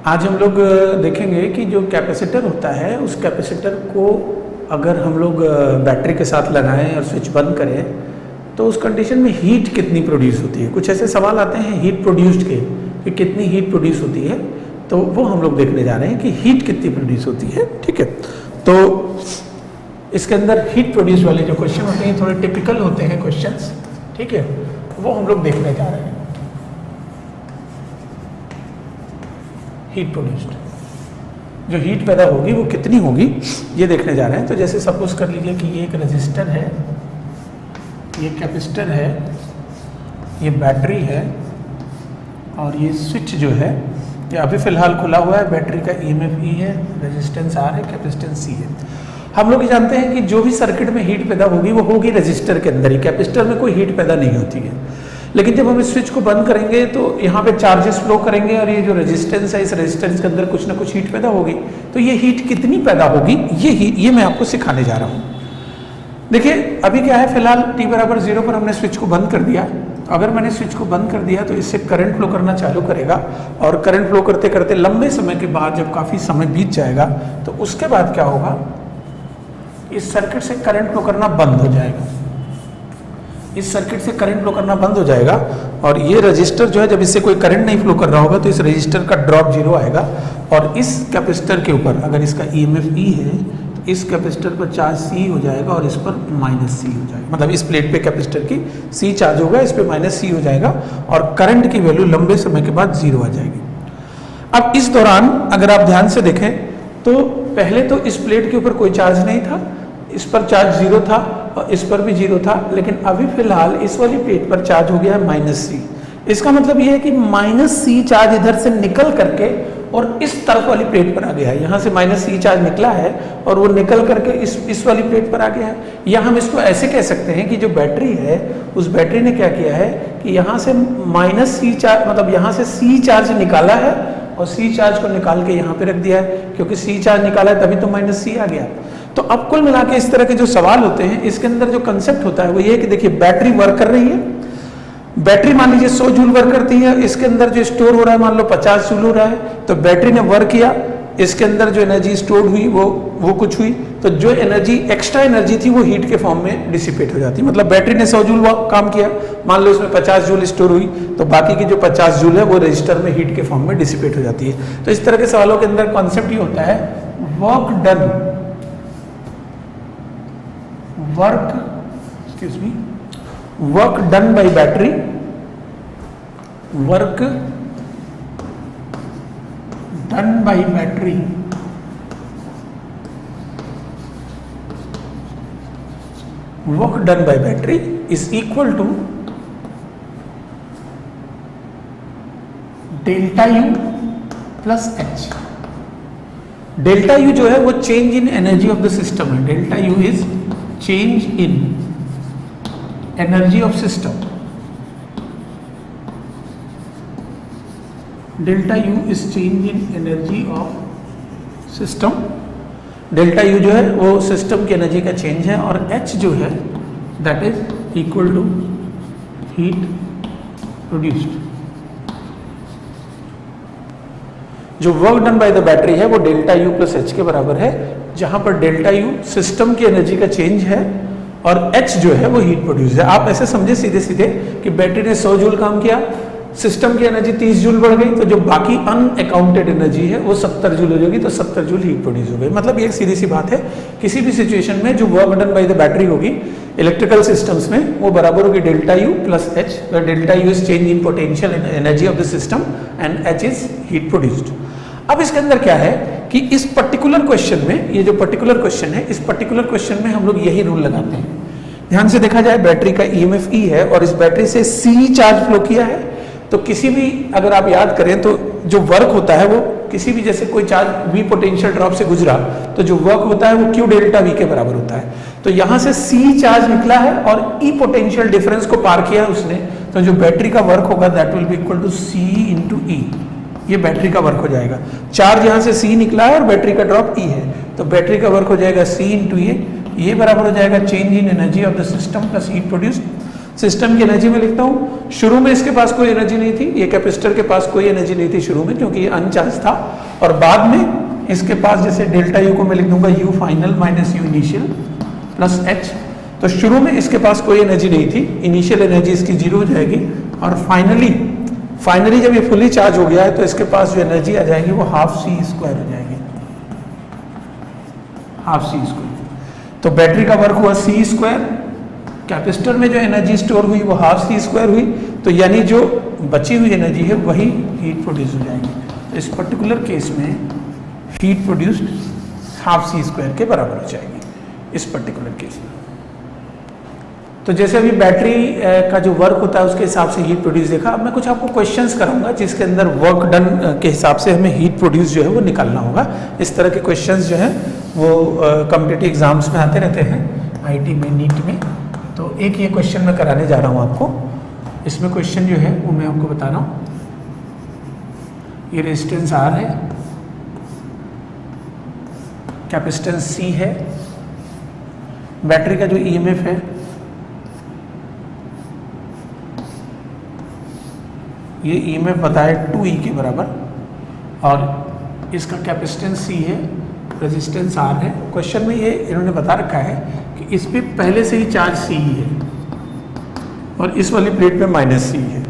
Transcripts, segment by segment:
आज हम लोग देखेंगे कि जो कैपेसिटर होता है उस कैपेसिटर को अगर हम लोग बैटरी के साथ लगाएं और स्विच बंद करें तो उस कंडीशन में हीट कितनी प्रोड्यूस होती है। कुछ ऐसे सवाल आते हैं हीट प्रोड्यूस्ड के कि कितनी हीट प्रोड्यूस होती है, तो वो हम लोग देखने जा रहे हैं कि हीट कितनी प्रोड्यूस होती है। ठीक है, तो इसके अंदर हीट प्रोड्यूस वाले जो क्वेश्चन होते हैं थोड़े टिपिकल होते हैं क्वेश्चंस। ठीक है, वो हम लोग देखने जा रहे हैं। हीट प्रोड्यूस्ड, जो हीट पैदा होगी वो कितनी होगी ये देखने जा रहे हैं। तो जैसे सपोज कर लीजिए कि ये एक रेजिस्टर है, ये कैपेसिटर है, ये बैटरी है और ये स्विच जो है ये अभी फिलहाल खुला हुआ है। बैटरी का EMF E है, रेजिस्टेंस R है, कैपेसिटेंस C है। हम लोग ये जानते हैं कि जो भी सर्किट में हीट पैदा होगी वो होगी रेजिस्टर के अंदर ही, कैपेसिटर में कोई हीट पैदा नहीं होती है। लेकिन जब हम इस स्विच को बंद करेंगे तो यहाँ पे चार्जेस फ्लो करेंगे और ये जो रेजिस्टेंस है इस रेजिस्टेंस के अंदर कुछ ना कुछ हीट पैदा होगी। तो ये हीट कितनी पैदा होगी ये मैं आपको सिखाने जा रहा हूँ। देखिए अभी क्या है, फिलहाल t बराबर 0 पर हमने स्विच को बंद कर दिया। अगर मैंने स्विच को बंद कर दिया तो इससे करंट फ्लो करना चालू करेगा और करंट फ्लो करते करते लंबे समय के बाद जब काफ़ी समय बीत जाएगा तो उसके बाद क्या होगा, इस सर्किट से करंट फ्लो करना बंद हो जाएगा। इस सर्किट से करंट फ्लो करना बंद हो जाएगा और ये रजिस्टर जो है जब इससे कोई करंट नहीं फ्लो कर रहा होगा तो इस रजिस्टर का ड्रॉप 0 आएगा और इस कैपेसिटर के ऊपर अगर इसका EMF E है तो इस कैपेसिटर पर चार्ज C हो जाएगा और इस पर -C हो जाएगा। मतलब इस प्लेट पे कैपेसिटर की C चार्ज होगा, इस पे -C हो जाएगा और करंट की वैल्यू लंबे समय के बाद 0 आ जाएगी। अब इस दौरान अगर आप ध्यान से देखें तो पहले तो इस प्लेट के ऊपर कोई चार्ज नहीं था, इस पर चार्ज 0 था और इस पर भी 0 था, लेकिन अभी फिलहाल इस वाली प्लेट पर चार्ज हो गया है -C। इसका मतलब ये है कि -C चार्ज इधर से निकल करके और इस तरफ वाली प्लेट पर आ गया है। यहाँ से -C चार्ज निकला है और वो निकल करके इस वाली प्लेट पर आ गया है। या हम इसको ऐसे कह सकते हैं कि जो बैटरी है उस बैटरी ने क्या किया है कि यहाँ से -C चार्ज मतलब यहाँ से C चार्ज निकाला है और C चार्ज को निकाल के यहाँ पे रख दिया है, क्योंकि C चार्ज निकाला है तभी तो -C आ गया। तो अब कुल मिला के इस तरह के जो सवाल होते हैं इसके अंदर जो कंसेप्ट होता है वो ये है कि देखिए बैटरी वर्क कर रही है। बैटरी मान लीजिए 100 जूल वर्क करती है, इसके अंदर जो स्टोर हो रहा है मान लो 50 जूल हो रहा है, तो बैटरी ने वर्क किया, इसके अंदर जो एनर्जी स्टोर हुई वो कुछ हुई, तो जो एनर्जी एक्स्ट्रा एनर्जी थी वो हीट के फॉर्म में डिसिपेट हो जाती है। मतलब बैटरी ने 100 जूल काम किया, मान लो उसमें 50 जूल स्टोर हुई, तो बाकी की जो 50 जूल है वो रजिस्टर में हीट के फॉर्म में डिसिपेट हो जाती है। तो इस तरह के सवालों के अंदर कॉन्सेप्ट ये होता है work done by battery, work done by battery is equal to delta U plus H। Delta U जो है वो change in energy of the system है। Delta U is change in energy of system. Delta U is change in energy of system. Delta U जो है वो system की energy का change है और H जो है that is equal to heat produced. जो work done by the battery है वो डेल्टा U प्लस H के बराबर है, जहां पर डेल्टा U सिस्टम की एनर्जी का चेंज है और H जो है वो हीट प्रोड्यूस है। आप ऐसे समझे सीधे सीधे कि बैटरी ने 100 जूल काम किया, सिस्टम की एनर्जी 30 जूल बढ़ गई, तो जो बाकी अनअकाउंटेड एनर्जी है वो 70 जूल हो जाएगी, तो 70 जूल हीट प्रोड्यूस हो गई। मतलब ये एक सीधी सी बात है, किसी भी सिचुएशन में जो work done by the battery होगी इलेक्ट्रिकल सिस्टम्स में वो बराबर होगी delta U plus H, where delta U is change in potential energy of the system and H is heat produced. अब इसके अंदर क्या है कि इस पर्टिकुलर क्वेश्चन में, ये जो पर्टिकुलर क्वेश्चन है, इस पर्टिकुलर क्वेश्चन में हम लोग यही रूल लगाते हैं। ध्यान से देखा जाए बैटरी का EMF E है और इस बैटरी से C चार्ज फ्लो किया है, तो किसी भी अगर आप याद करें तो जो वर्क होता है वो किसी भी जैसे कोई चार्ज V पोटेंशियल ड्रॉप से गुजरा तो जो वर्क होता है वो Q डेल्टा V के बराबर होता है। तो यहाँ से C चार्ज निकला है और E पोटेंशियल डिफरेंस को पार किया उसने, तो जो बैटरी का वर्क होगा that will be equal to C into E। ये बैटरी का वर्क हो जाएगा। चार्ज यहाँ से C निकला है और बैटरी का ड्रॉप E है, तो बैटरी का वर्क हो जाएगा C इंटू ये बराबर हो जाएगा change in energy of the system plus heat produced. System की एनर्जी में लिखता हूँ, शुरू में इसके पास कोई एनर्जी नहीं थी, ये कैपेसिटर के पास कोई एनर्जी नहीं थी शुरू में क्योंकि ये अनचार्ज था, और बाद में इसके पास जैसे डेल्टा यू को मैं लिख दूंगा you final minus you initial plus H. तो शुरू में इसके पास कोई एनर्जी नहीं थी, इनिशियल एनर्जी इसकी जीरो हो जाएगी, और फाइनली जब ये फुली चार्ज हो गया है तो इसके पास जो एनर्जी आ जाएगी वो हाफ सी स्क्वायर हो जाएगी, हाफ सी स्क्वायर। तो बैटरी का वर्क हुआ सी स्क्वायर, कैपेसिटर में जो एनर्जी स्टोर हुई वो हाफ सी स्क्वायर हुई, तो यानी जो बची हुई एनर्जी है वही हीट प्रोड्यूस हो जाएगी। तो इस पर्टिकुलर केस में heat produced half C square के बराबर हो जाएगी इस पर्टिकुलर केस में। तो जैसे अभी बैटरी का जो वर्क होता है उसके हिसाब से हीट प्रोड्यूस देखा, अब मैं कुछ आपको क्वेश्चंस कराऊंगा जिसके अंदर वर्क डन के हिसाब से हमें हीट प्रोड्यूस जो है वो निकालना होगा। इस तरह के क्वेश्चंस जो हैं वो कॉम्पिटिटिव एग्जाम्स में आते रहते हैं, आईटी में, नीट में। तो एक ये क्वेश्चन मैं कराने जा रहा हूँ आपको, इसमें क्वेश्चन जो है वो मैं आपको बता रहा हूँ। ये रेजिस्टेंस आर है, कैपेसिटेंस सी है, बैटरी का जो ईएमएफ है ये ईएमएफ बताए 2E के बराबर, और इसका कैपेसिटेंस सी है, रेजिस्टेंस आर है। क्वेश्चन में ये इन्होंने बता रखा है कि इस पे पहले से ही चार्ज सी है और इस वाली प्लेट पे माइनस सी है।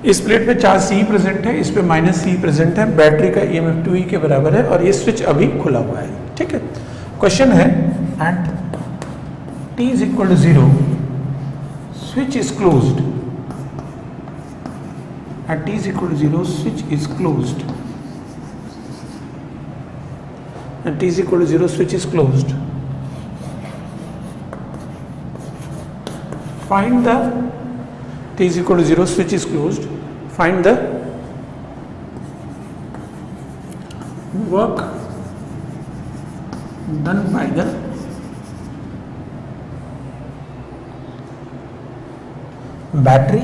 इस प्लेट पे चार्ज सी प्रेजेंट है, इस पे माइनस सी प्रेजेंट है, बैटरी का ईएमएफ 2E के बराबर है और ये स्विच अभी खुला हुआ है। ठीक है, क्वेश्चन है at t is equal to 0 switch is closed, at t is equal to 0 switch is closed, at t is equal to 0 switch is closed. Find the t is equal to 0 switch is closed, find the work done by the battery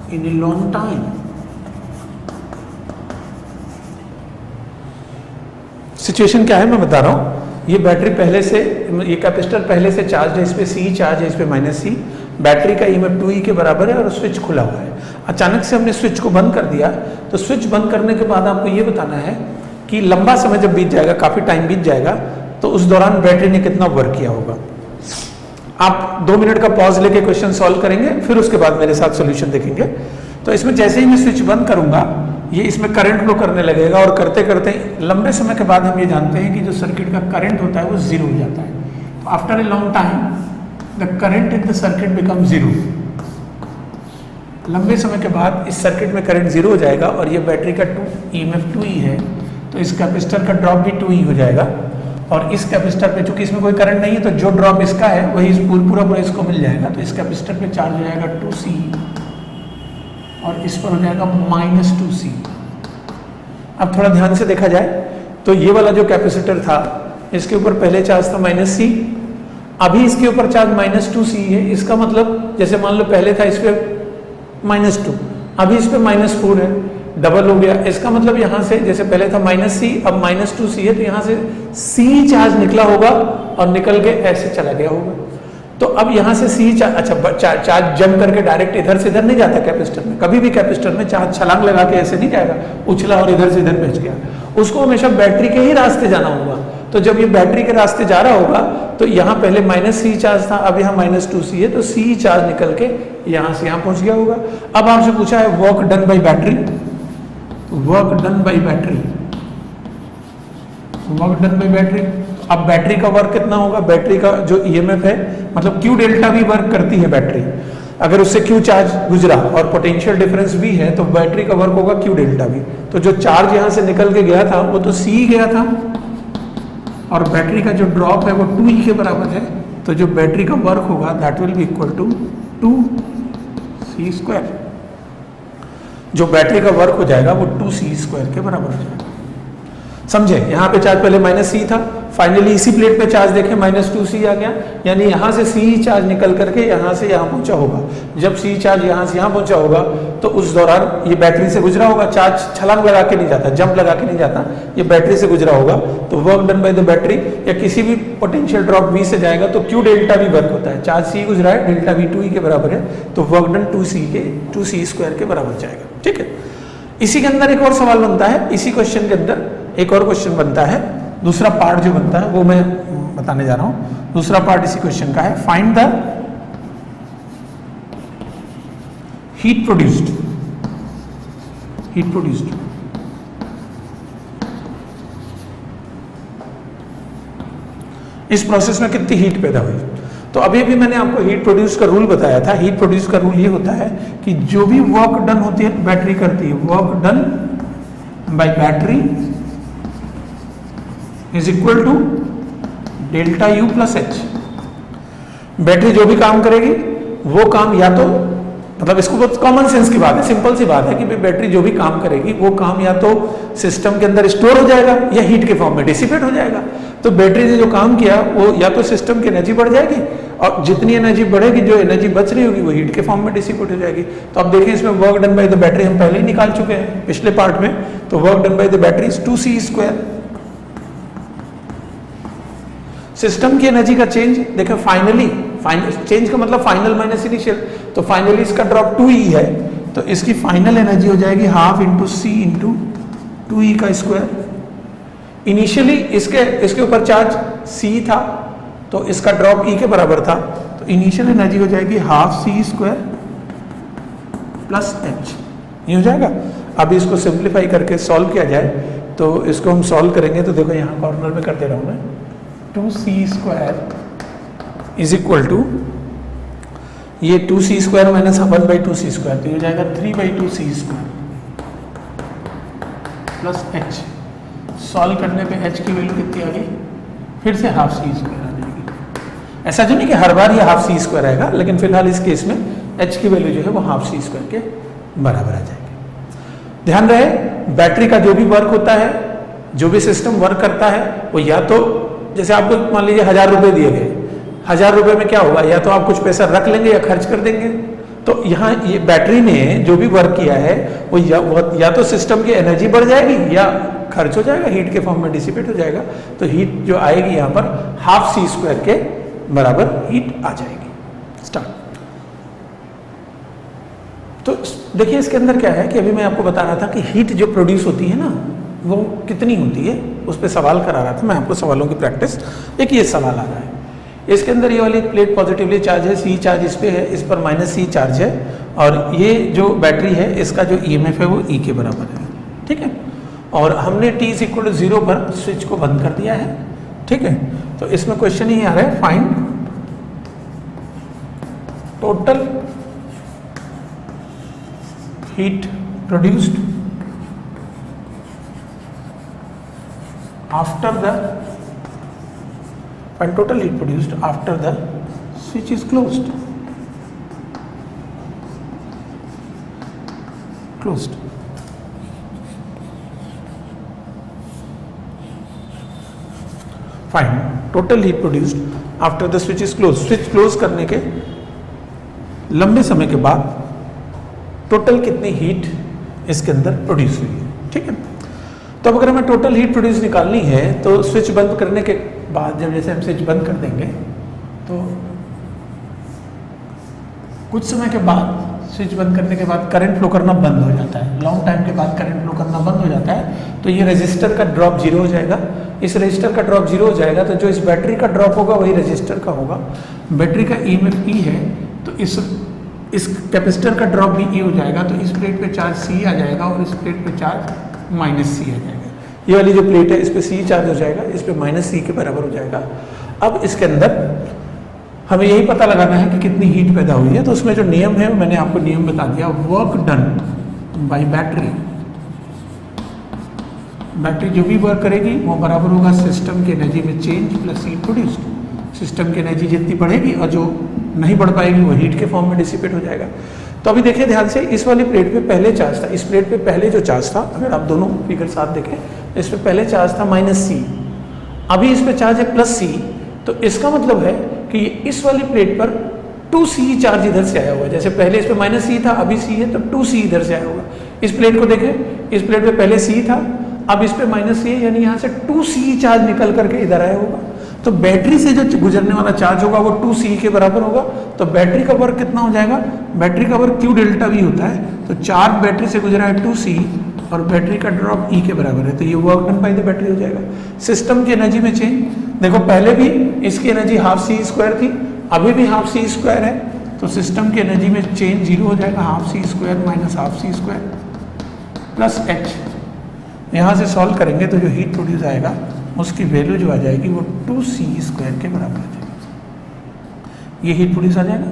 in a long time. Situation क्या है मैं बता रहा हूँ। ये battery पहले से, ये कैपेसिटर पहले से चार्ज है, इस पे सी चार्ज है, इस पे माइनस सी, बैटरी का ईएमएफ 2E के बराबर है और स्विच खुला हुआ है। अचानक से हमने स्विच को बंद कर दिया, तो स्विच बंद करने के बाद आपको ये बताना है कि लंबा समय जब बीत जाएगा, काफी टाइम बीत जाएगा, तो उस दौरान बैटरी ने कितना वर्क किया होगा। आप 2 मिनट का पॉज लेके क्वेश्चन सॉल्व करेंगे, फिर उसके बाद मेरे साथ सॉल्यूशन देखेंगे। तो इसमें जैसे ही मैं स्विच बंद करूंगा ये इसमें करंट फ्लो करने लगेगा, और करते करते लंबे समय के बाद हम ये जानते हैं कि जो सर्किट का करंट होता है वो जीरो हो जाता है। तो after a long time the current in the circuit become zero. लंबे समय के बाद इस सर्किट में करंट जीरो हो जाएगा और ये बैटरी का ईएमएफ 2E है, तो इस कैपेसिटर का ड्रॉप भी 2E हो जाएगा, और इस कैपेसिटर पे चूंकि इसमें कोई करंट नहीं है तो जो ड्रॉप इसका है वही पूरा इसको मिल जाएगा। तो इस कैपेसिटर पे चार्ज हो जाएगा 2C और इस पर हो जाएगा -2C। अब थोड़ा ध्यान से देखा जाए तो ये वाला जो कैपेसिटर था इसके ऊपर पहले चार्ज था -C, अभी इसके ऊपर चार्ज -2C है। इसका मतलब जैसे मान लो पहले था इस पे -2, अभी इस पे -4 है, डबल हो गया। इसका मतलब यहाँ से जैसे पहले था -C अब -2C है, तो यहाँ से C चार्ज निकला होगा और निकल के ऐसे चला गया होगा। तो अब यहाँ से C चार्ज जंप करके डायरेक्ट इधर से इधर नहीं जाता कैपेसिटर में। कभी भी कैपेसिटर में चार्ज छलांग लगा के ऐसे नहीं जाएगा, उछला और इधर से इधर पहुंच गया। उसको हमेशा बैटरी के ही रास्ते जाना होगा। तो जब ये बैटरी के रास्ते जा रहा होगा तो यहाँ पहले -C चार्ज था, अब यहाँ -2C है, तो C चार्ज निकल के यहाँ से यहाँ पहुंच गया होगा। अब आपसे पूछा है work done by battery, work done by battery, work done by battery. अब बैटरी का वर्क कितना होगा, बैटरी का जो ईएमएफ है मतलब Q डेल्टा भी वर्क करती है बैटरी, अगर उससे Q चार्ज गुजरा और पोटेंशियल डिफरेंस भी है तो बैटरी का वर्क होगा Q डेल्टा भी। तो जो चार्ज यहाँ से निकल के गया था वो तो C गया था, और बैटरी का जो ड्रॉप है वो 2E के बराबर है, तो जो बैटरी का वर्क होगा that will be equal to 2C²। जो बैटरी का वर्क हो जाएगा वो 2C² के बराबर हो जाएगा। समझे, यहाँ पे चार्ज पहले -C था, फाइनली इसी प्लेट पे चार्ज देखें -2C आ गया, यानी यहाँ से C चार्ज निकल करके यहाँ से यहाँ पहुंचा होगा। जब C चार्ज यहाँ से यहाँ पहुंचा होगा तो उस दौरान ये बैटरी से गुजरा होगा। चार्ज छलांग लगा के नहीं जाता, जंप लगा के नहीं जाता, ये बैटरी से गुजरा होगा। तो work done by the battery या किसी भी पोटेंशियल ड्रॉप V से जाएगा तो Q डेल्टा V वर्क होता है, चार्ज C गुजरा है, डेल्टा V 2E के बराबर है, तो वर्क डन 2C स्क्वायर के बराबर जाएगा। ठीक है, इसी के अंदर एक और सवाल बनता है, इसी क्वेश्चन के अंदर एक और क्वेश्चन बनता है, दूसरा पार्ट जो बनता है वो मैं बताने जा रहा हूं। दूसरा पार्ट इसी क्वेश्चन का है, फाइंड द हीट प्रोड्यूस्ड इस प्रोसेस में कितनी हीट पैदा हुई। तो अभी भी मैंने आपको हीट प्रोड्यूस का रूल बताया था। हीट प्रोड्यूस का रूल ये होता है कि जो भी वर्क डन होती है बैटरी करती है, work done by battery is equal to delta U plus H। Battery जो भी काम करेगी वो काम या तो, मतलब इसको बहुत कॉमन सेंस की बात है, सिंपल सी बात है कि भाई बैटरी जो भी काम करेगी वो काम या तो सिस्टम के अंदर स्टोर हो जाएगा या हीट के फॉर्म में डिसिपेट हो जाएगा। तो बैटरी ने जो काम किया वो या तो सिस्टम की एनर्जी बढ़ जाएगी, और जितनी एनर्जी बढ़ेगी जो एनर्जी बच रही होगी वो हीट के फॉर्म में डिसिपेट हो जाएगी। तो अब देखिए इसमें work done by the battery हम पहले ही निकाल चुके हैं पिछले पार्ट में। तो work done by the battery is 2C square. System की एनर्जी का चेंज देखो, फाइनल चेंज का मतलब फाइनल माइनस इनिशियल, तो फाइनली इसका ड्रॉप 2E है, तो इसकी फाइनल एनर्जी हो जाएगी half into C into 2E का स्क्वायर। इनिशियली इसके ऊपर चार्ज C था तो इसका ड्रॉप E के बराबर था, तो इनिशियल एनर्जी हो जाएगी half C square plus H, ये हो जाएगा। अब इसको सिंप्लीफाई करके सॉल्व किया जाए तो इसको हम सॉल्व करेंगे तो देखो यहाँ कॉर्नर में कर दे रहा हूँ मैं, 2C square is equal to ये 2C square minus 1/2C square, तो ये हो जाएगा 3/2C square plus H। Solve करने पे H की वैल्यू कितनी आ गई, फिर से हाफ C स्क्वायर आ जाएगी। ऐसा जो नहीं कि हर बार ये हाफ C स्क्वायर आएगा, लेकिन फिलहाल इस केस में H की वैल्यू जो है वो हाफ C स्क्वायर के बराबर आ जाएगी। ध्यान रहे, बैटरी का जो भी वर्क होता है, जो भी सिस्टम वर्क करता है, वो या तो जैसे आपको मान लीजिए 1000 रुपये दिए गए, 1000 रुपये में क्या होगा, या तो आप कुछ पैसा रख लेंगे या खर्च कर देंगे। तो यहाँ ये बैटरी ने जो भी वर्क किया है वो या तो सिस्टम की एनर्जी बढ़ जाएगी या खर्च हो जाएगा, हीट के फॉर्म में डिसिपेट हो जाएगा। तो हीट जो आएगी यहाँ पर हाफ C स्क्वायर के बराबर हीट आ जाएगी। स्टार्ट। तो देखिए इसके अंदर क्या है कि अभी मैं आपको बता रहा था कि हीट जो प्रोड्यूस होती है ना वो कितनी होती है, उस पर सवाल करा रहा था मैं आपको, सवालों की प्रैक्टिस। एक ये सवाल आ रहा है, इसके अंदर ये वाली प्लेट पॉजिटिवली चार्ज है, C चार्ज इस पे है, इस पर -C चार्ज है, और ये जो बैटरी है इसका जो EMF है वो E के बराबर है। ठीक है, और हमने t = 0 पर स्विच को बंद कर दिया है। ठीक है, तो इसमें क्वेश्चन ही आ रहा है, find total heat produced after the total heat produced after the switch is closed. Find total heat produced after the switch is closed. Switch close करने के लंबे समय के बाद टोटल कितनी हीट इसके अंदर प्रोड्यूस हुई है। ठीक है, तो अब अगर हमें टोटल हीट प्रोड्यूस निकालनी है तो स्विच बंद करने के बाद, जब जैसे हम स्विच बंद कर देंगे तो कुछ समय के बाद, स्विच बंद करने के बाद करंट फ्लो करना बंद हो जाता है, लॉन्ग टाइम के बाद करंट फ्लो करना बंद हो जाता है। तो ये रेजिस्टर का ड्रॉप 0 हो जाएगा। इस रेजिस्टर का ड्रॉप 0 हो जाएगा तो जो इस बैटरी का ड्रॉप होगा वही रेजिस्टर का होगा। बैटरी का EMF E है, तो इस कैपेसिटर का ड्रॉप भी E हो जाएगा, तो इस प्लेट पे चार्ज C आ जाएगा और इस प्लेट पे चार्ज -C आ जाएगा। ये वाली जो प्लेट है इस पे C चार्ज हो जाएगा, इस पे -C के बराबर हो जाएगा। अब इसके अंदर हमें यही पता लगाना है कि कितनी हीट पैदा हुई है। तो उसमें जो नियम है मैंने आपको नियम बता दिया, work done by battery. Battery जो भी वर्क करेगी वो बराबर होगा सिस्टम की एनर्जी में change plus heat produced. System की एनर्जी जितनी बढ़ेगी और जो नहीं बढ़ पाएगी वो हीट के फॉर्म में डिसिपेट हो जाएगा। तो अभी देखिए ध्यान से, इस वाली प्लेट पे पहले चार्ज था, इस प्लेट पे पहले जो चार्ज था, अगर आप दोनों फिगर साथ देखें, इस पे पहले चार्ज था -C, अभी इस पे चार्ज है +C। तो इसका मतलब है कि इस वाली प्लेट पर 2C चार्ज इधर से आया हुआ है। जैसे पहले इस पे -C था, अभी C है, तो 2C इधर से आया होगा। इस प्लेट को देखें, इस प्लेट पे पहले C था, अब इस पे -C है, यानी यहाँ से 2C चार्ज निकल करके इधर आया होगा। तो बैटरी से जो गुजरने वाला चार्ज होगा वो 2C के बराबर होगा। तो बैटरी का वर्क कितना हो जाएगा, बैटरी का वर्क Q डेल्टा V होता है। तो चार्ज बैटरी से गुजरा है 2C और बैटरी का ड्रॉप E के बराबर है, तो ये work done by the battery हो जाएगा। सिस्टम की एनर्जी में चेंज, देखो पहले भी इसकी एनर्जी हाफ C² थी, अभी भी हाफ C² है, तो सिस्टम की एनर्जी में चेंज 0 हो जाएगा, half C² minus half C² plus H। यहाँ से सॉल्व करेंगे तो जो हीट प्रोड्यूस आएगा उसकी वैल्यू जो आ जाएगी वो 2C² के बराबर आ जाएगी, ये हीट प्रोड्यूस आ जाएगा।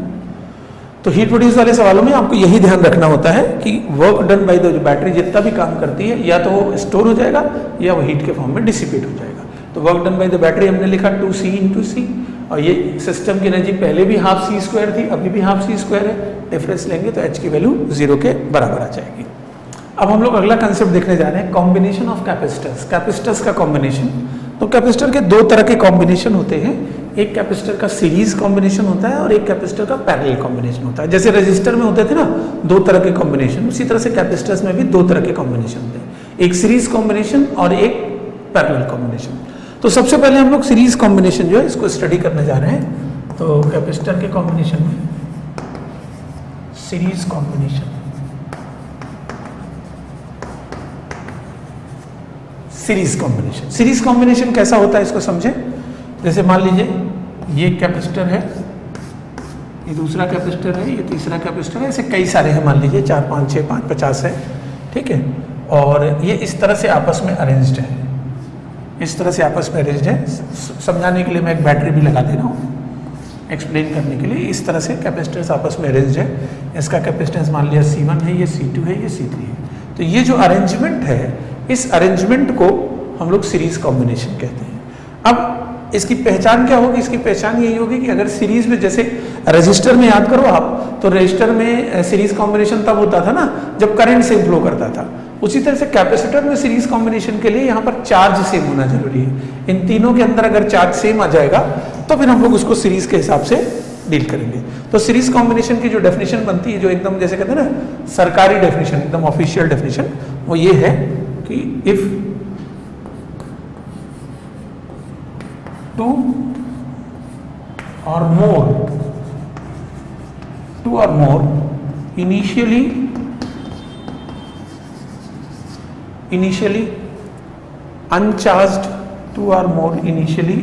तो हीट प्रोड्यूस वाले सवालों में आपको यही ध्यान रखना होता है कि वर्क डन बाय द जो बैटरी जितना भी काम करती है या तो वो स्टोर हो जाएगा या वो हीट के फॉर्म में डिसिपेट हो जाएगा। तो work done by the battery हमने लिखा 2C × C, और ये सिस्टम की एनर्जी पहले भी हाफ C² थी, अभी भी हाफ C² है, डिफरेंस लेंगे तो H की वैल्यू 0 के बराबर आ जाएगी। अब हम लोग अगला कंसेप्ट देखने जा रहे हैं, कॉम्बिनेशन ऑफ कैपेसिटर्स, कैपेसिटर्स का कॉम्बिनेशन। तो कैपेसिटर के दो तरह के कॉम्बिनेशन होते हैं, एक कैपेसिटर का सीरीज कॉम्बिनेशन होता है और एक कैपेसिटर का पैरेलल कॉम्बिनेशन होता है। जैसे रजिस्टर में होते थे ना दो तरह के कॉम्बिनेशन, उसी तरह से कैपेसिटर्स में भी दो तरह के कॉम्बिनेशन होते हैं, एक सीरीज कॉम्बिनेशन और एक पैरेलल कॉम्बिनेशन। तो सबसे पहले हम लोग सीरीज कॉम्बिनेशन जो है इसको स्टडी करने जा रहे हैं। तो कैपेसिटर के कॉम्बिनेशन में series combination, series combination, series combination कैसा होता है इसको समझें। जैसे मान लीजिए ये कैपेसिटर है, ये दूसरा कैपेसिटर है, ये तीसरा कैपेसिटर है, ऐसे कई सारे हैं, मान लीजिए 4 5 6 5 50 है, ठीक है। और ये इस तरह से आपस में अरेंज्ड है, इस तरह से आपस में अरेंज्ड है। समझाने के लिए मैं एक बैटरी भी लगा दे रहा हूँ एक्सप्लेन करने के लिए। इस तरह से कैपेसिटर्स आपस में अरेंज्ड है, इसका कैपेसिटेंस मान लिया C1 है, ये C2 है, ये C3 है। तो ये जो अरेंजमेंट है, इस अरेंजमेंट को हम लोग सीरीज कॉम्बिनेशन कहते हैं। अब इसकी पहचान क्या होगी, इसकी पहचान यही होगी कि अगर सीरीज में, जैसे रजिस्टर में याद करो आप, तो रजिस्टर में सीरीज कॉम्बिनेशन तब होता था ना जब करंट सेम फ्लो करता था। उसी तरह से कैपेसिटर में सीरीज कॉम्बिनेशन के लिए यहाँ पर चार्ज सेम होना जरूरी है। इन तीनों के अंदर अगर चार्ज सेम आ जाएगा तो फिर हम लोग उसको सीरीज के हिसाब से डील करेंगे। तो सीरीज कॉम्बिनेशन की जो डेफिनेशन बनती है, जो एकदम जैसे कहते हैं ना सरकारी डेफिनेशन, एकदम ऑफिशियल डेफिनेशन, वो ये है कि if two or more initially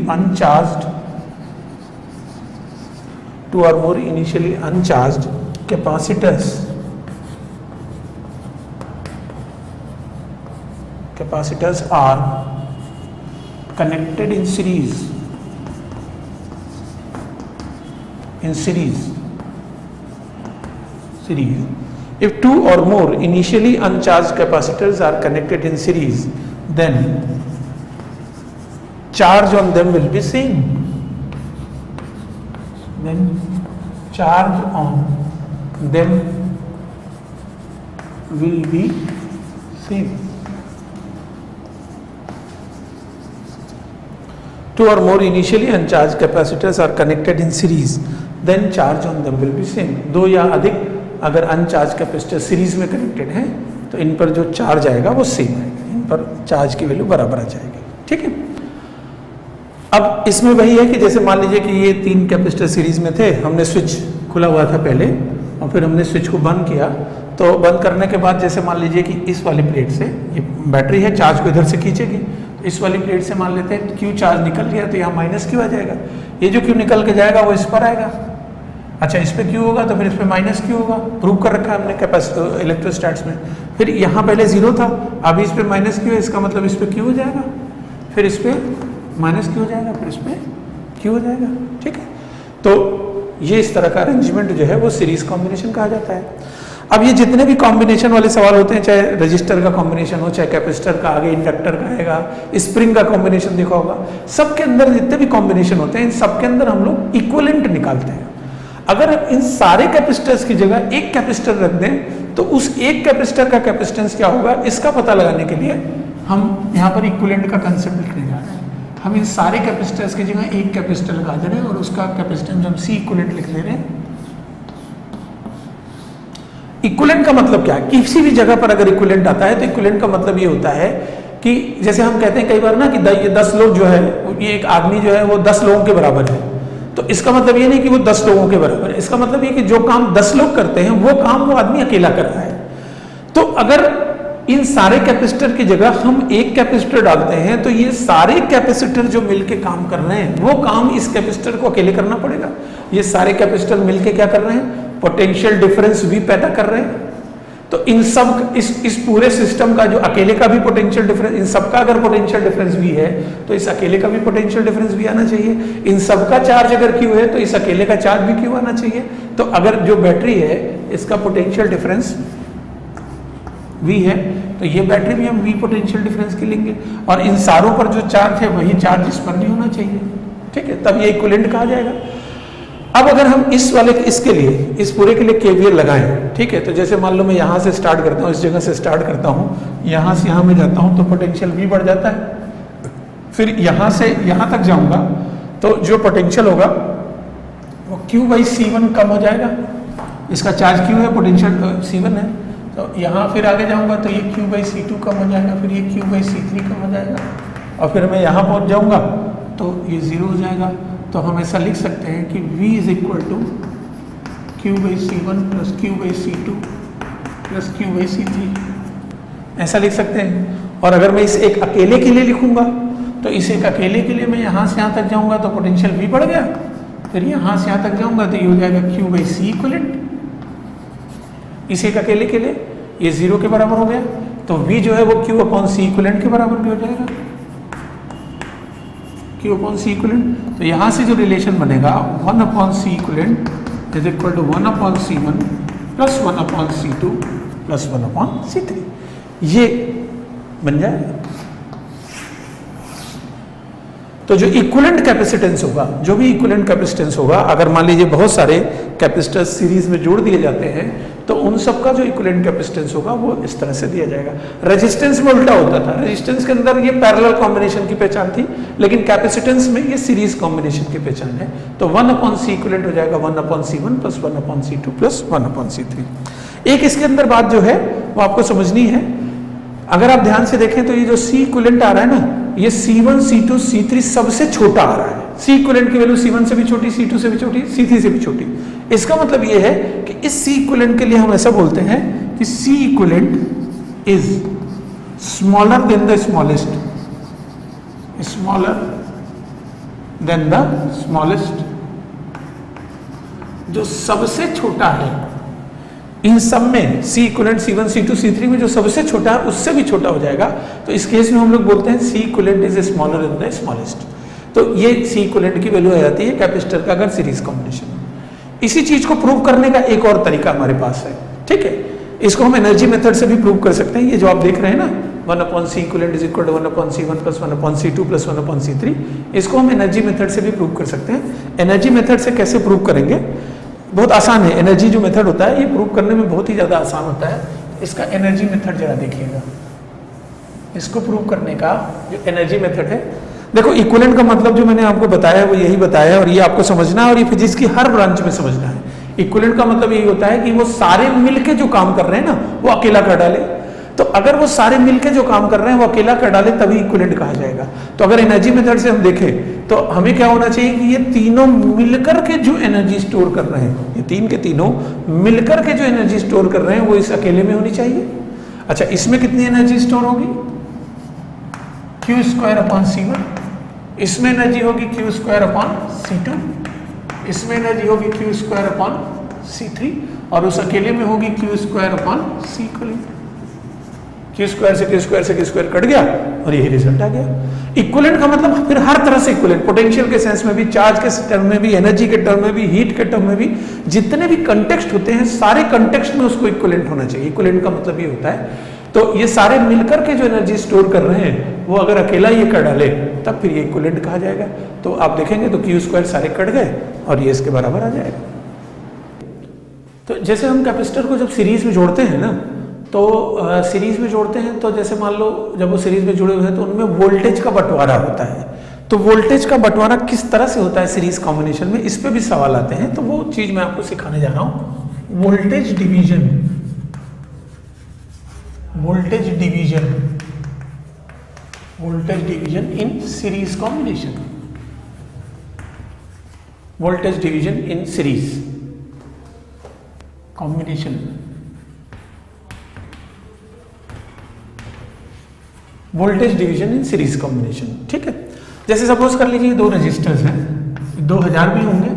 uncharged, two or more initially uncharged capacitors are connected in series if two or more initially uncharged capacitors are connected in series, then charge on them will be same. Then charge on them will be same. Two or more initially uncharged capacitors are connected in series, then charge on them will be same. दो या अधिक अगर अनचार्ज capacitor series में connected है तो इन पर जो charge आएगा वो सेम आएगा, इन पर चार्ज की वैल्यू बराबर आ जाएगी, ठीक है। अब इसमें वही है कि जैसे मान लीजिए कि ये 3 कैपेसिटर सीरीज में थे, हमने स्विच खुला हुआ था पहले और फिर हमने स्विच को बंद किया। तो बंद करने के बाद जैसे मान लीजिए कि इस वाली प्लेट से, ये बैटरी है, चार्ज को इधर से खींचेगी, इस वाली प्लेट से मान लेते हैं Q चार्ज निकल गया तो यहाँ माइनस Q आ जाएगा। ये जो Q निकल के जाएगा वो इस पर आएगा, अच्छा इस पे Q होगा तो फिर इस पे माइनस Q होगा, प्रूव कर रखा है हमने कैपेसिटर इलेक्ट्रोस्टैट्स में। फिर यहाँ पहले 0 था, अभी इस पे माइनस Q है, इसका मतलब इस पे Q हो जाएगा, फिर इस पे माइनस Q हो जाएगा, फिर इस पे Q हो जाएगा, ठीक है। तो ये इस तरह का अरेंजमेंट जो है वो सीरीज कॉम्बिनेशन कहा जाता है। अब ये जितने भी कॉम्बिनेशन वाले सवाल होते हैं, चाहे रजिस्टर का कॉम्बिनेशन हो, चाहे कैपेसिटर का, आगे इंडक्टर का आएगा, स्प्रिंग का कॉम्बिनेशन देखा होगा, सबके अंदर जितने भी कॉम्बिनेशन होते हैं इन सबके अंदर हम लोग इक्विवेलेंट निकालते हैं। अगर इन सारे कैपेसिटर्स की जगह एक कैपेसिटर रख दें तो उस एक कैपेसिटर का कैपेसिटेंस क्या होगा, इसका पता लगाने के लिए हम यहाँ पर इक्विवेलेंट का कंसेप्ट लिखने जा रहे हैं। हम इन सारे कैपेसिटर्स की जगह एक कैपेसिटर लगा दे रहे हैं और उसका कैपेसिटेंस हम C इक्विवेलेंट लिख ले रहे हैं। इक्विवेलेंट का मतलब क्या है, किसी भी जगह पर अगर इक्विवेलेंट आता है तो इक्विवेलेंट का मतलब ये होता है कि जैसे हम कहते हैं कई बार ना कि ये 10 लोग जो है, ये एक आदमी जो है वो 10 लोगों के बराबर है, तो इसका मतलब ये नहीं कि वो 10 लोगों के बराबर है, इसका मतलब ये कि जो काम 10 लोग करते हैं वो काम वो आदमी अकेला कर रहा है। तो अगर इन सारे कैपेसिटर की जगह हम एक कैपेसिटर डालते हैं तो ये सारे कैपेसिटर जो मिलके काम कर रहे हैं वो काम इस कैपेसिटर को अकेले करना पड़ेगा। ये सारे कैपेसिटर मिलके क्या कर रहे हैं, पोटेंशियल डिफरेंस V पैदा कर रहे हैं। तो इन सब इस पूरे सिस्टम का जो अकेले का भी पोटेंशियल डिफरेंस, इन सबका अगर पोटेंशियल डिफरेंस V है तो इस अकेले का भी पोटेंशियल डिफरेंस V आना चाहिए। इन सबका चार्ज अगर Q है तो इस अकेले का चार्ज भी Q आना चाहिए। तो अगर जो बैटरी है इसका पोटेंशियल डिफरेंस V है तो ये बैटरी भी हम V पोटेंशियल डिफरेंस की लेंगे, और इन सारों पर जो चार्ज है वही चार्ज इस पर भी होना चाहिए। ठीक है, तब ये इक्विवेलेंट कहा जाएगा। अब अगर हम इसके लिए, इस पूरे के लिए KVL लगाएं, ठीक है, तो जैसे मान लो मैं यहाँ से स्टार्ट करता हूँ, इस जगह से स्टार्ट करता हूँ, यहाँ से यहाँ में जाता हूँ तो पोटेंशियल V बढ़ जाता है। फिर यहाँ से यहाँ तक जाऊँगा तो जो पोटेंशियल होगा वो Q/C1 कम हो जाएगा। इसका चार्ज Q है, पोटेंशियल C1 है। तो यहाँ फिर आगे जाऊँगा तो ये Q/C2 कम हो जाएगा, फिर ये Q/C3 कम हो जाएगा, और फिर मैं यहाँ पहुँच जाऊँगा तो ये 0 हो जाएगा। तो हम ऐसा लिख सकते हैं कि V = Q/C1 + Q/C2 + Q/C3, ऐसा लिख सकते हैं। और अगर मैं इस एक अकेले के लिए लिखूंगा तो इस एक अकेले के लिए मैं यहाँ से यहाँ तक जाऊँगा तो पोटेंशियल V बढ़ गया, फिर यहाँ से यहाँ तक जाऊँगा तो ये हो जाएगा Q/C इक्विवेलेंट। इस एक अकेले के लिए ये 0 के बराबर हो गया, तो V जो है वो Q/C इक्विवेलेंट के बराबर भी हो जाएगा, Q/C इक्विवेलेंट। तो यहाँ से जो रिलेशन बनेगा 1/C equivalent = 1/C1 + 1/C2 + 1/C3, ये बन जाएगा। तो जो इक्विवेलेंट कैपेसिटेंस होगा, जो भी इक्विवेलेंट कैपेसिटेंस होगा, अगर मान लीजिए बहुत सारे कैपेसिटर सीरीज में जोड़ दिए जाते हैं तो उन सब का जो इक्विवेलेंट कैपेसिटेंस होगा वो इस तरह से दिया जाएगा। रेजिस्टेंस में उल्टा होता था, रेजिस्टेंस के अंदर ये पैरेलल कॉम्बिनेशन की पहचान थी, लेकिन कैपेसिटेंस में ये सीरीज कॉम्बिनेशन की पहचान है। तो 1/C इक्विवेलेंट हो जाएगा 1/C1 + 1/C2 + 1/C3। एक इसके अंदर बात जो है वो आपको समझनी है। अगर आप ध्यान से देखें तो ये जो C इक्विवेलेंट आ रहा है ना, ये C1, C2, C3 सबसे छोटा आ रहा है। C इक्विवेलेंट की वैल्यू C1 से भी छोटी, C2 से भी छोटी, C3 से भी छोटी। इसका मतलब ये है कि इस C इक्विवेलेंट के लिए हम ऐसा बोलते हैं कि C equivalent is smaller than the smallest, smaller than the smallest, जो सबसे छोटा है इन सब में। C equivalent C1, C2, C3 में जो सबसे छोटा है उससे भी छोटा हो जाएगा। तो इस केस में हम लोग बोलते हैं C equivalent is smaller than the smallest. तो ये C इक्विवेलेंट की वैल्यू आ जाती है कैपेसिटर का अगर सीरीज कॉम्बिनेशन। इसी चीज को प्रूव करने का एक और तरीका हमारे पास है, ठीक है। इसको हम एनर्जी मेथड से भी प्रूव कर सकते हैं। ये जो आप देख रहे हैं ना 1/C equivalent = 1/C1 + 1/C2 + 1/C3, इसको हम एनर्जी मेथड से भी प्रूव कर सकते हैं। एनर्जी मेथड से कैसे प्रूव करेंगे, बहुत आसान है। एनर्जी जो मेथड होता है ये प्रूव करने में बहुत ही ज़्यादा आसान होता है। इसका एनर्जी मेथड जरा देखिएगा। इसको प्रूव करने का जो एनर्जी मेथड है, देखो इक्विवेलेंट का मतलब जो मैंने आपको बताया वो यही बताया है, और ये आपको समझना है, और ये फिजिक्स की हर ब्रांच में समझना है। इक्विवेलेंट का मतलब यही होता है कि वो सारे मिलके जो काम कर रहे हैं ना वो अकेला कर डाले। तो अगर वो सारे मिलके जो काम कर रहे हैं वो अकेला कर डाले तभी इक्विवेलेंट कहा जाएगा। तो अगर एनर्जी मेथड से हम देखें तो हमें क्या होना चाहिए कि ये तीनों मिलकर के जो एनर्जी स्टोर कर रहे हैं, ये तीन के तीनों मिलकर के जो एनर्जी स्टोर कर रहे हैं वो इस अकेले में होनी चाहिए। अच्छा, इसमें कितनी एनर्जी स्टोर होगी? Q²/C1। इसमें एनर्जी होगी Q²/C2। इसमें एनर्जी होगी Q²/C3, और उस अकेले में होगी Q²/C इक्विवेलेंट। Q² से Q² से Q² कट गया और यही रिजल्ट आ गया। इक्विवेलेंट का मतलब फिर हर तरह से इक्विवेलेंट, पोटेंशियल के सेंस में भी, चार्ज के टर्म में भी, एनर्जी के टर्म में भी, हीट के टर्म में भी, जितने भी कंटेक्स्ट होते हैं सारे कंटेक्स्ट में उसको इक्विवेलेंट होना चाहिए। इक्विवेलेंट का मतलब ये होता है तो ये सारे मिलकर के जो एनर्जी स्टोर कर रहे हैं वो अगर अकेला ये कर डाले तब फिर ये इक्विवेलेंट कहा जाएगा। तो आप देखेंगे तो Q² सारे कट गए और ये इसके बराबर आ जाएगा। तो जैसे हम कैपेसिटर को जब सीरीज में जोड़ते हैं ना, तो सीरीज में जोड़ते हैं तो जैसे मान लो जब वो सीरीज में जुड़े हुए हैं तो उनमें वोल्टेज का बंटवारा होता है। तो वोल्टेज का बंटवारा किस तरह से होता है सीरीज कॉम्बिनेशन में, इस पे भी सवाल आते हैं। तो वो चीज मैं आपको सिखाने जा रहा हूं। Voltage division, voltage division voltage division in series combination, voltage division in series combination, voltage division in series combination. ठीक है, जैसे सपोज कर लीजिए दो रेजिस्टर्स हैं, 2000 भी होंगे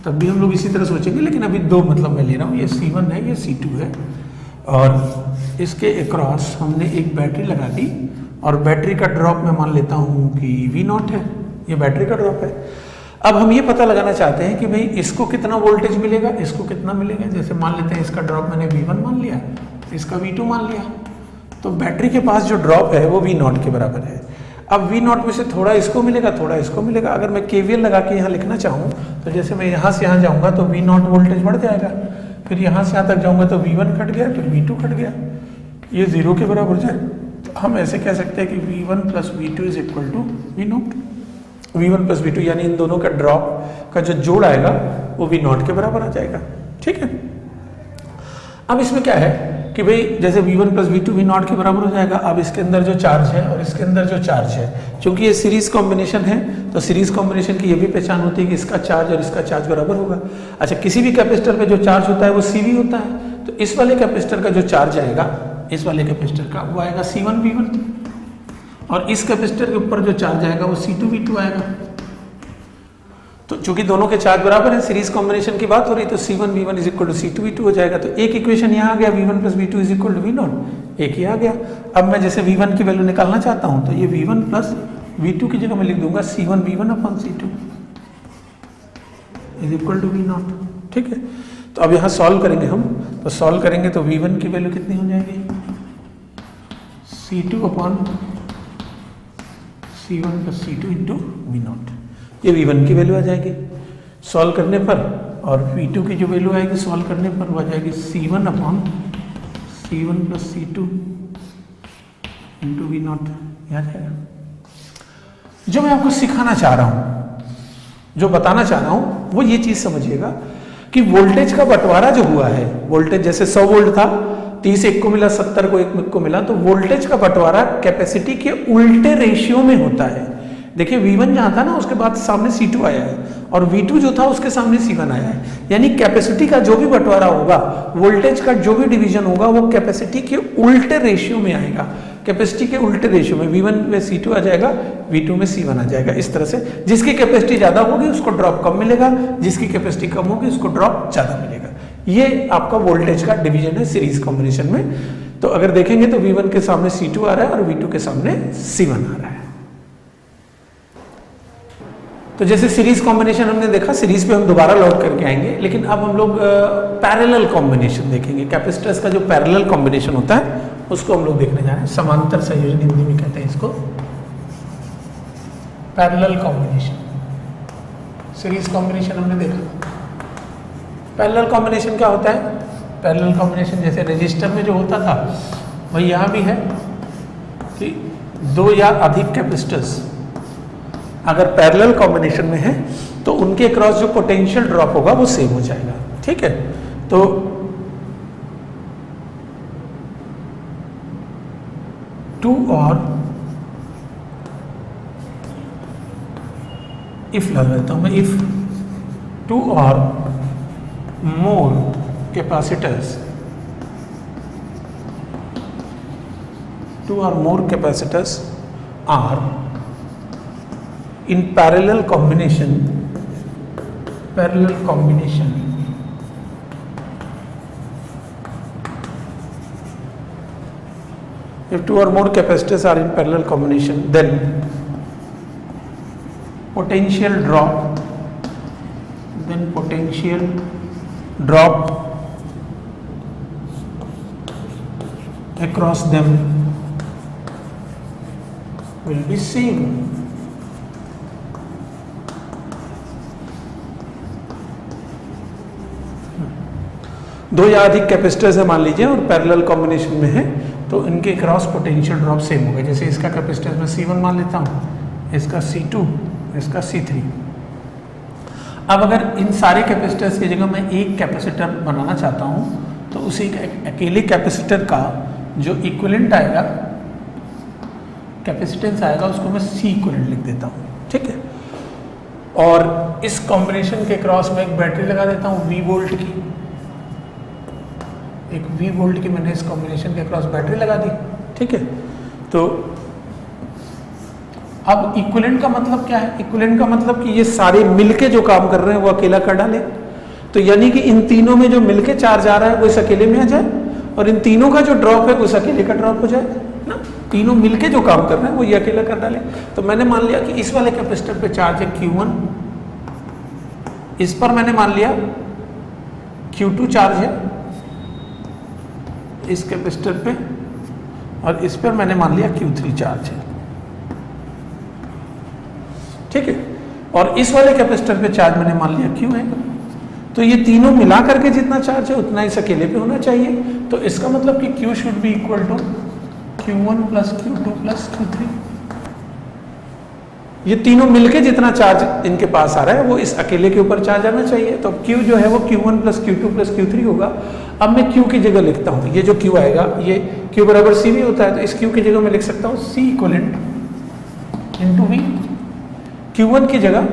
तब भी हम लोग इसी तरह सोचेंगे, लेकिन अभी दो मतलब मैं ले रहा हूँ, ये C1 है, ये C2 है, और इसके अक्रॉस हमने एक बैटरी लगा दी और बैटरी का ड्रॉप मैं मान लेता हूँ कि V0 है, ये बैटरी का ड्रॉप है। अब हम ये पता लगाना चाहते हैं कि भाई इसको कितना वोल्टेज मिलेगा, इसको कितना मिलेगा। जैसे मान लेते हैं इसका ड्रॉप मैंने V1 मान लिया, इसका V2 मान लिया, तो बैटरी के पास जो ड्रॉप है वो V0 के बराबर है। अब V0 में से थोड़ा इसको मिलेगा, थोड़ा इसको मिलेगा। अगर मैं KVL लगा के यहाँ लिखना चाहूँ तो जैसे मैं यहाँ से यहाँ जाऊँगा तो V0 वोल्टेज बढ़ जाएगा, फिर यहाँ से यहाँ तक जाऊँगा तो V1 कट गया, फिर V2 कट गया, ये 0 के बराबर हो जाए। तो हम ऐसे कह सकते हैं कि V1 plus V2 is equal to V0, V1 plus V2 यानी इन दोनों का ड्रॉप का जो जोड़ आएगा वो V0 के बराबर आ जाएगा। ठीक है, अब इसमें क्या है कि भाई जैसे V1 प्लस V2 V0 के बराबर हो जाएगा। अब इसके अंदर जो चार्ज है और इसके अंदर जो चार्ज है, क्योंकि ये सीरीज कॉम्बिनेशन है तो सीरीज कॉम्बिनेशन की ये भी पहचान होती है कि इसका चार्ज और इसका चार्ज बराबर होगा। अच्छा, किसी भी कैपेसिटर पे जो चार्ज होता है वो CV होता है, तो इस वाले कैपेसिटर का जो चार्ज आएगा, इस वाले कैपेसिटर का वो आएगा C1 V1, और इस कैपेसिटर के ऊपर जो चार्ज आएगा वो C2 V2 आएगा। तो चूंकि दोनों के चार्ज बराबर है, सीरीज कॉम्बिनेशन की बात हो रही है, तो C1 V1 is equal to C2 V2 हो जाएगा। तो एक इक्वेशन यहाँ आ गया, V1 plus V2 is equal to V0, एक ही आ गया। अब मैं जैसे V1 की वैल्यू निकालना चाहता हूँ तो ये V1 प्लस V2 की जगह मैं लिख दूंगा C1 V1 upon C2 is equal to V0। ठीक है, तो अब यहाँ सॉल्व करेंगे हम, तो सॉल्व करेंगे तो V1 की वैल्यू कितनी हो जाएगी, C2 upon C1 plus C2 into V0, ये V1 की वैल्यू आ जाएगी सॉल्व करने पर। और V2 की जो वैल्यू आएगी सॉल्व करने पर वो आ जाएगी C1 upon C1 plus C2 into V0, याद है। जो मैं आपको सिखाना चाह रहा हूँ, जो बताना चाह रहा हूँ, वो ये चीज़ समझिएगा कि वोल्टेज का बंटवारा जो हुआ है, वोल्टेज जैसे 100 वोल्ट था, 30 एक को मिला, 70 को एक को मिला, तो वोल्टेज का बंटवारा कैपेसिटी के उल्टे रेशियो में होता है। देखिए V1 जहाँ था ना उसके बाद सामने C2 आया है, और V2 जो था उसके सामने C1 आया है, यानी कैपेसिटी का जो भी बंटवारा होगा, वोल्टेज का जो भी डिवीजन होगा वो कैपेसिटी के उल्टे रेशियो में आएगा। कैपेसिटी के उल्टे रेशियो में V1 में C2 आ जाएगा, V2 में C1 आ जाएगा। इस तरह से जिसकी कैपेसिटी ज्यादा होगी उसको ड्रॉप कम मिलेगा, जिसकी कैपेसिटी कम होगी उसको ड्रॉप ज्यादा मिलेगा। ये आपका वोल्टेज का डिवीजन है सीरीज कॉम्बिनेशन में। तो अगर देखेंगे तो V1 के सामने C2 आ रहा है और V2 के सामने C1 आ रहा है। तो जैसे सीरीज कॉम्बिनेशन हमने देखा, सीरीज पे हम दोबारा लौट करके आएंगे, लेकिन अब हम लोग पैरेलल कॉम्बिनेशन देखेंगे। कैपेसिटर्स का जो पैरेलल कॉम्बिनेशन होता है उसको हम लोग देखने जा रहे हैं। समांतर संयोजन हिंदी में कहते हैं इसको, पैरेलल कॉम्बिनेशन। सीरीज कॉम्बिनेशन हमने देखा, पैरेलल कॉम्बिनेशन क्या होता है। पैरेलल कॉम्बिनेशन जैसे रजिस्टर में जो होता था वही यहाँ भी है कि दो या अधिक कैपेसिटर्स अगर पैरेलल कॉम्बिनेशन में है तो उनके क्रॉस जो पोटेंशियल ड्रॉप होगा वो सेम हो जाएगा। ठीक है, तो टू और इफ लगा देता हूं मैं, इफ टू और मोर कैपेसिटर्स, टू और more capacitors are in parallel combination, if two or more capacitors are in parallel combination, then potential drop across them will be same। दो या अधिक कैपेसिटर्स है मान लीजिए और पैरेलल कॉम्बिनेशन में है, तो इनके क्रॉस पोटेंशियल ड्रॉप सेम होगा। जैसे इसका कैपेसिटर मैं C1 मान लेता हूँ, इसका C2, इसका C3। अब अगर इन सारे कैपेसिटर्स की जगह मैं एक कैपेसिटर बनाना चाहता हूँ तो उसी अकेले कैपेसिटर का जो इक्विवेलेंट आएगा कैपेसिटेंस आएगा उसको मैं सी इक्विवेलेंट लिख देता हूँ, ठीक है। और इस कॉम्बिनेशन के क्रॉस में एक बैटरी लगा देता हूँ V वोल्ट की, एक V वोल्ट की मैंने इस कॉम्बिनेशन के क्रॉस बैटरी लगा दी, ठीक है। तो अब इक्विवेलेंट का मतलब क्या है? इक्विवेलेंट का मतलब कि ये सारे मिलके जो काम कर रहे हैं वो अकेला कर डाले। तो यानी कि इन तीनों में जो मिलके चार्ज आ रहा है वो इस अकेले में आ जाए, और इन तीनों का जो ड्रॉप है उस अकेले का ड्रॉप हो जाए ना। तीनों मिलके जो काम कर रहे हैं वो ये अकेला कर डाले। तो मैंने मान लिया कि इस वाले कैपेसिटर पे चार्ज है Q1, इस पर मैंने मान लिया Q2 चार्ज है इस कैपेसिटर पे, और इस पर मैंने मान लिया Q3 चार्ज है, ठीक है। और इस वाले कैपेसिटर पे चार्ज मैंने मान लिया Q है। तो ये तीनों मिला करके जितना चार्ज है उतना इस अकेले पे होना चाहिए। तो इसका मतलब कि Q should be equal to Q1 plus Q2 plus Q3। ये तीनों मिलके जितना चार्ज इनके पास आ रहा है वो इस अकेले के ऊपर चार्ज आना चाहिए। तो Q जो है वो Q1 plus Q2 plus Q3 होगा। अब मैं Q की जगह लिखता हूँ, ये जो Q आएगा ये Q बराबर C भी होता है, तो इस Q की जगह मैं लिख सकता हूँ C equivalent into V। Q1 की जगह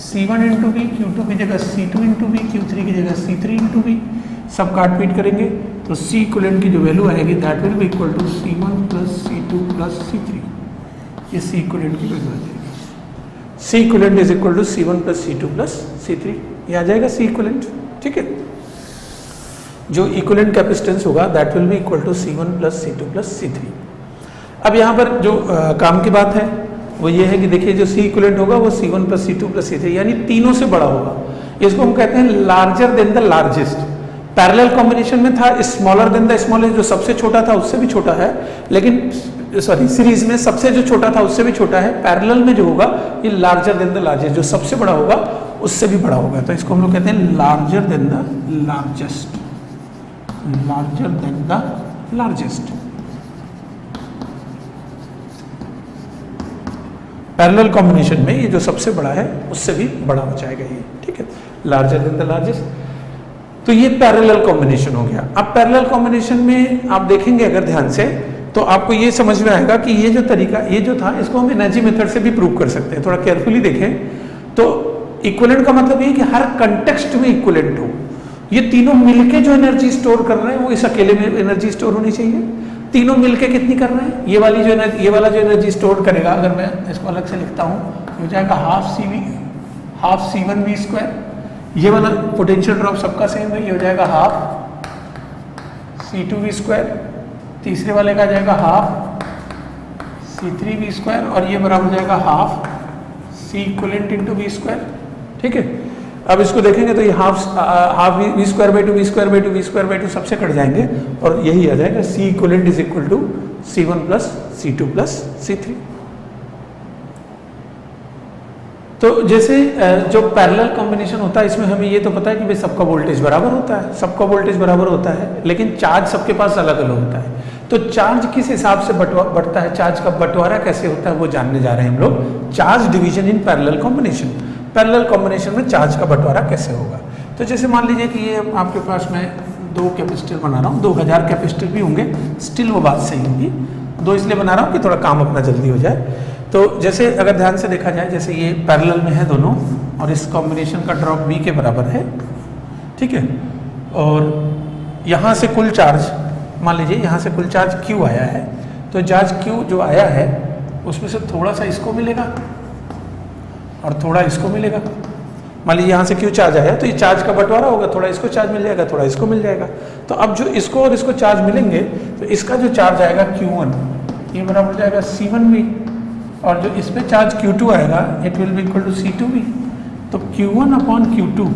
C1 इंटू V, Q2 की जगह C2 इंटू V, Q3 की जगह C3 इंटू V। सब काट पीट करेंगे तो C इक्वलेंट की जो वैल्यू आएगी that will be equal to C1 plus C2 plus C3। ये C इक्वलेंट की वैल्यू आ जाएगी। C equivalent is equal to C1 plus C2 plus C3, ये आ जाएगा C इक्वलेंट, ठीक है। जो इक्वलेंट कैपेसिटेंस होगा that will be equal to C1 plus C2 plus C3। अब यहाँ पर जो काम की बात है वो ये है कि देखिए जो C इक्वलेंट होगा वो C1 plus C2 plus C3 यानी तीनों से बड़ा होगा। इसको हम कहते हैं larger than the largest. Parallel combination में था स्मॉलर देन द स्मॉलेस्ट, जो सबसे छोटा था उससे भी छोटा है, लेकिन सॉरी सीरीज में सबसे जो छोटा था उससे भी छोटा है। पैरेलल में जो होगा ये लार्जर देन द लार्जेस्ट, जो सबसे बड़ा होगा उससे भी बड़ा होगा। तो इसको हम लोग कहते हैं larger than the largest, larger than the largest. Parallel combination में ये जो सबसे बड़ा है उससे भी बड़ा हो जाएगा ये, ठीक है, लार्जर देन द लार्जेस्ट। तो ये पैरेलल कॉम्बिनेशन हो गया। अब पैरेलल कॉम्बिनेशन में आप देखेंगे अगर ध्यान से तो आपको ये समझ में आएगा कि ये जो तरीका ये जो था इसको हम एनर्जी मेथड से भी प्रूव कर सकते हैं। थोड़ा केयरफुली देखें तो इक्विवेलेंट का मतलब ये कि हर कंटेक्स्ट में इक्विवेलेंट हो। ये तीनों मिलके जो एनर्जी स्टोर कर रहे हैं वो इस अकेले में एनर्जी स्टोर होनी चाहिए। तीनों मिलके कितनी कर रहे हैं? ये वाली जो एनर्जी, ये वाला जो एनर्जी स्टोर करेगा, अगर मैं इसको अलग से लिखता हूँ तो हो जाएगा हाफ C1 V स्क्वायर। ये वाला पोटेंशियल ड्रॉप सबका सेम है, ये हो जाएगा हाफ C2 V स्क्वायर। तीसरे वाले का जाएगा हाफ C3 V स्क्वायर, और ये बराबर हो जाएगा half C equivalent into V square, ठीक है। अब इसको देखेंगे तो ये half V square by two V square by two V square by two सबसे कट जाएंगे और यही आ जाएगा C equivalent is equal to C1 plus C2 plus C3। तो जैसे जो पैरेलल कॉम्बिनेशन होता है इसमें हमें ये तो पता है कि भाई सबका वोल्टेज बराबर होता है, सबका वोल्टेज बराबर होता है, लेकिन चार्ज सबके पास अलग अलग होता है। तो चार्ज किस हिसाब से बढ़ता है, चार्ज का बंटवारा कैसे होता है वो जानने जा रहे हैं हम लोग। Charge division in parallel combination. Parallel combination में चार्ज का बंटवारा कैसे होगा? तो जैसे मान लीजिए कि ये आपके पास मैं 2 कैपेसिटर बना रहा हूँ, 2000 कैपेसिटर भी होंगे, स्टिल वो बात सही होगी। 2 इसलिए बना रहा हूँ कि थोड़ा काम अपना जल्दी हो जाए। तो जैसे अगर ध्यान से देखा जाए, जैसे ये पैरेलल में है दोनों और इस कॉम्बिनेशन का ड्रॉप V के बराबर है, ठीक है। और यहाँ से कुल चार्ज मान लीजिए यहाँ से कुल चार्ज Q आया है, तो चार्ज Q जो आया है उसमें से थोड़ा सा इसको मिलेगा और थोड़ा इसको मिलेगा। मान लीजिए यहाँ से Q चार्ज आया तो ये चार्ज का बंटवारा होगा, थोड़ा इसको चार्ज मिल जाएगा, थोड़ा इसको मिल जाएगा। तो अब जो इसको और इसको चार्ज मिलेंगे तो इसका जो चार्ज आएगा Q1 ये बराबर हो जाएगा C1V, और जो इस पे चार्ज Q2 आएगा it will be equal to C2V। तो Q1 upon Q2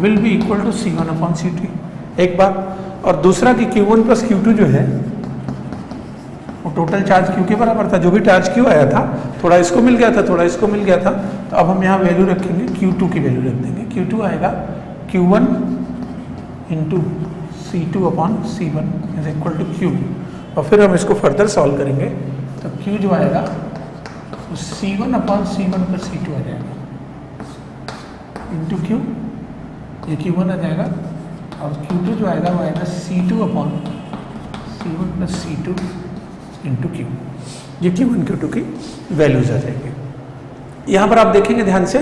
will be equal to C1 upon C2, एक बात। और दूसरा कि Q1 प्लस Q2 जो है वो टोटल चार्ज Q के बराबर था। जो भी चार्ज Q आया था थोड़ा इसको मिल गया था, थोड़ा इसको मिल गया था। तो अब हम यहाँ वैल्यू रखेंगे, Q2 की वैल्यू रख देंगे। Q2 आएगा Q1 into C2 upon C1 is equal to Q। और फिर हम इसको फर्दर सॉल्व करेंगे तो Q जो आएगा वो C1 upon C1 plus C2 आ जाएगा इंटू Q, ये Q1 आ जाएगा। और Q2 जो आएगा वो आएगा C2 upon C1 plus C2 into Q, ये Q1 Q2 की वैल्यूज आ जाएंगे। यहाँ पर आप देखेंगे ध्यान से,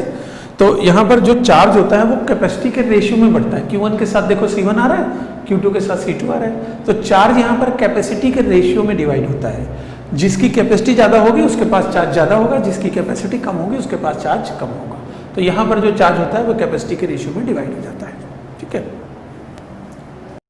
तो यहाँ पर जो चार्ज होता है वो कैपेसिटी के रेशियो में बढ़ता है। Q1 के साथ देखो C1 आ रहा है, Q2 के साथ C2 आ रहा है, तो चार्ज यहाँ पर कैपेसिटी के रेशियो में डिवाइड होता है। जिसकी कैपेसिटी ज़्यादा होगी उसके पास चार्ज ज़्यादा होगा, जिसकी कैपेसिटी कम होगी उसके पास चार्ज कम होगा। तो यहाँ पर जो चार्ज होता है वो कैपेसिटी के रेशियो में डिवाइड हो जाता है। ठीक है।